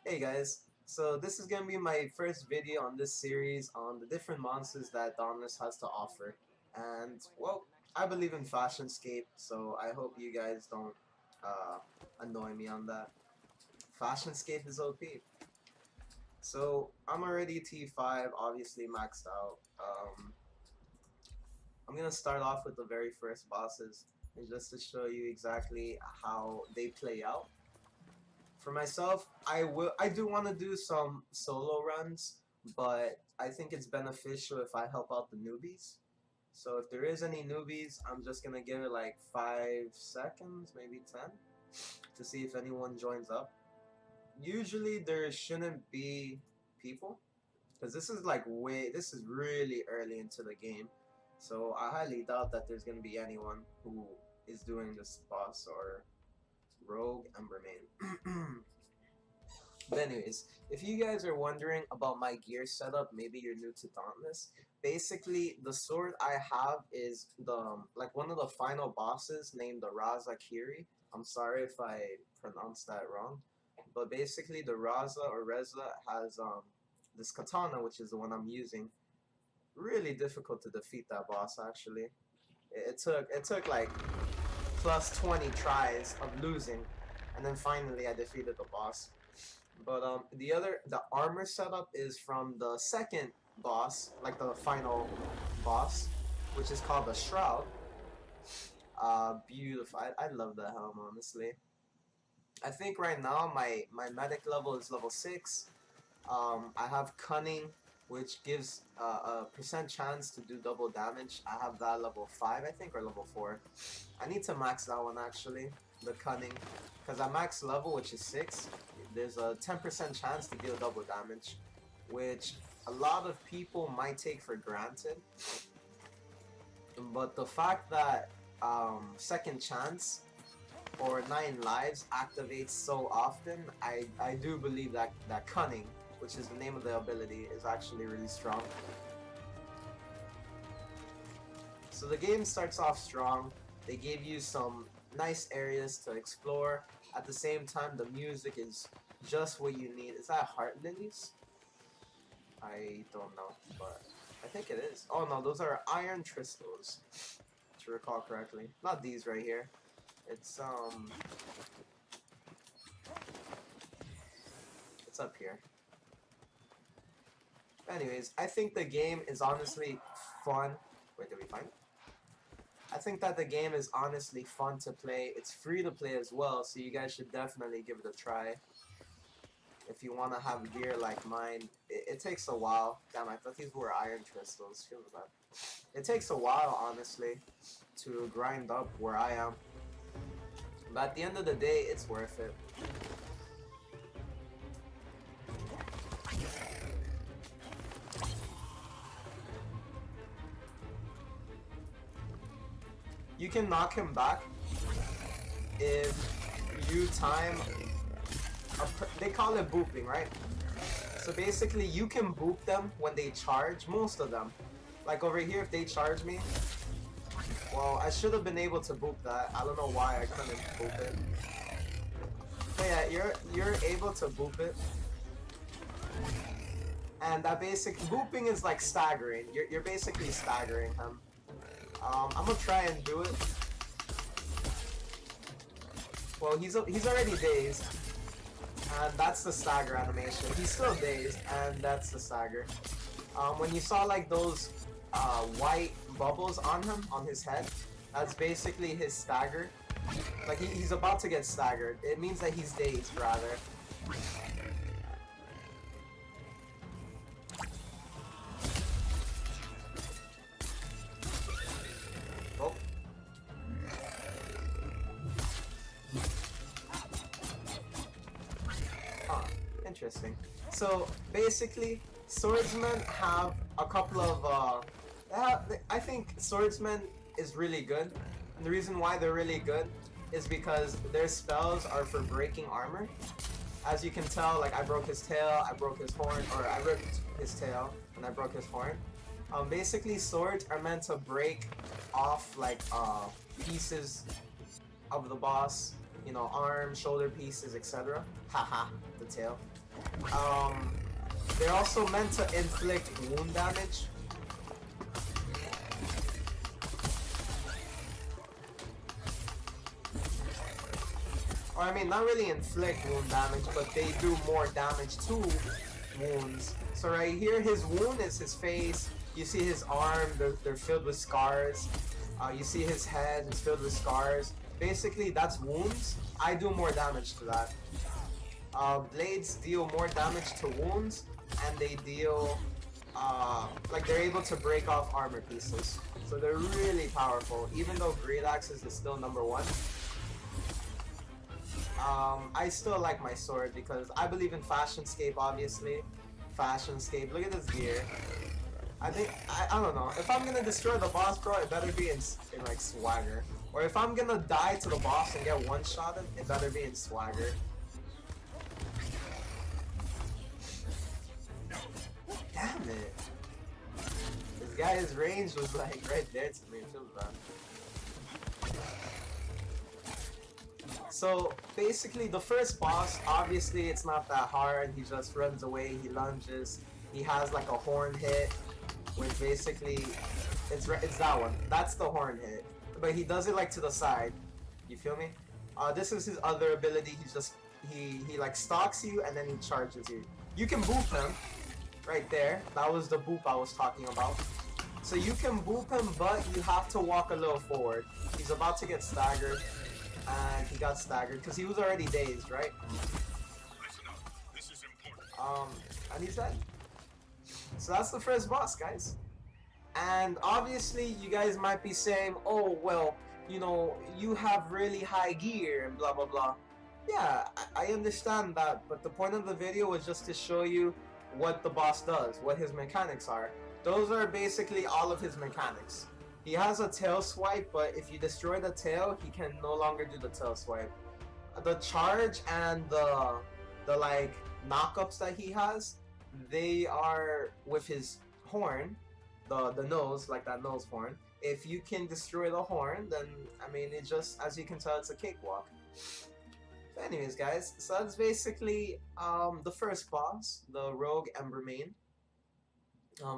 Hey guys, so this is gonna be my first video on this series on the different monsters that Dauntless has to offer. And well, I believe in Fashionscape, so I hope you guys don't annoy me on that. Fashionscape is OP. So I'm already T5, obviously maxed out. I'm gonna start off with the very first bosses, and just to show you exactly how they play out. For myself, I do want to do some solo runs, but I think it's beneficial if I help out the newbies. So if there is any newbies, I'm just gonna give it like 5 seconds, maybe 10, to see if anyone joins up. Usually there shouldn't be people, because this is really early into the game. So I highly doubt that there's gonna be anyone who is doing this boss or Rogue Embermane. But anyways, if you guys are wondering about my gear setup, maybe you're new to Dauntless. Basically, the sword I have is like one of the final bosses named the Razakiri. I'm sorry if I pronounced that wrong, but basically the Raza or Reza has this katana, which is the one I'm using. Really difficult to defeat that boss actually. It took like plus 20 tries of losing, and then finally I defeated the boss. But the armor setup is from the second boss, like the final boss, which is called the Shroud. Beautiful. I love the helm, honestly. I think right now my medic level is level 6. I have Cunning, which gives a percent chance to do double damage. I have that level 5, I think, or level 4. I need to max that one actually, the Cunning, because at max level, which is 6, there's a 10% chance to deal double damage, which a lot of people might take for granted. But the fact that second chance or 9 lives activates so often, I do believe that Cunning, which is the name of the ability, is actually really strong. So the game starts off strong. They gave you some nice areas to explore. At the same time, the music is just what you need. Is that Heart Lilies? I don't know, but I think it is. Oh no, those are Iron Crystals, to recall correctly. Not these right here. It's up here. Anyways, I think the game is honestly fun. Wait, did we find it? I think that the game is honestly fun to play. It's free to play as well, so you guys should definitely give it a try. If you want to have gear like mine, it takes a while. Damn, I thought these were iron crystals. Feels bad. It takes a while, honestly, to grind up where I am. But at the end of the day, it's worth it. You can knock him back if you time they call it booping, right? So basically you can boop them when they charge, most of them. Like over here, if they charge me, well, I should have been able to boop that. I don't know why I couldn't boop it. But yeah, you're able to boop it. And that basic booping is like staggering. You're basically staggering him. I'm gonna try and do it. Well, he's already dazed, and that's the stagger animation. He's still dazed, and that's the stagger. When you saw like those white bubbles on him, on his head, that's basically his stagger. Like he's about to get staggered. It means that he's dazed, rather. Oh. Huh. Interesting. So basically, swordsmen have a couple of I think swordsmen is really good, and the reason why they're really good is because their spells are for breaking armor. As you can tell, like I broke his tail, I broke his horn, or I ripped his tail and I broke his horn. Basically, swords are meant to break off like pieces of the boss. you know, arms, shoulder pieces, etc. Haha, the tail. They're also meant to inflict wound damage. Or I mean, not really inflict wound damage, but they do more damage to wounds. So right here, his wound is his face. You see his arm, they're filled with scars. You see his head, it's filled with scars. Basically, that's wounds. I do more damage to that. Blades deal more damage to wounds, and they deal, like they're able to break off armor pieces. So they're really powerful, even though Great Axes is still #1. I still like my sword because I believe in Fashionscape, obviously. Fashionscape, look at this gear. I think, I don't know, if I'm gonna destroy the boss, bro, it better be in like swagger. Or if I'm gonna die to the boss and get one-shotted, it better be in swagger. Damn it. This guy's range was like right there to me, it feels bad. So basically the first boss, obviously it's not that hard, he just runs away, he lunges, he has like a horn hit, which basically, it's that one, that's the horn hit, but he does it like to the side, you feel me? This is his other ability, he like stalks you and then he charges you. You can boop him, right there, that was the boop I was talking about. So you can boop him, but you have to walk a little forward. He's about to get staggered. And he got staggered because he was already dazed, right? And he's dead. So that's the first boss, guys. And obviously, you guys might be saying, "Oh, well, you know, you have really high gear and blah blah blah." Yeah, I understand that, but the point of the video was just to show you what the boss does, what his mechanics are. Those are basically all of his mechanics. He has a tail swipe, but if you destroy the tail, he can no longer do the tail swipe. The charge and the like knockups that he has, they are with his horn, the nose, like that nose horn. If you can destroy the horn, then I mean it just, as you can tell, it's a cakewalk. So anyways, guys, so that's basically the first boss, the Rogue Embermane,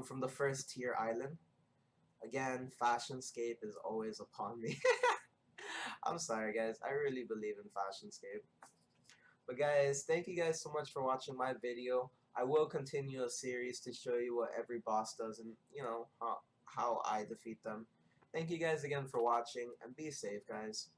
from the first tier island. Again, Fashionscape is always upon me. I'm sorry, guys. I really believe in Fashionscape. But guys, thank you guys so much for watching my video. I will continue a series to show you what every boss does and, you know, how I defeat them. Thank you guys again for watching, and be safe, guys.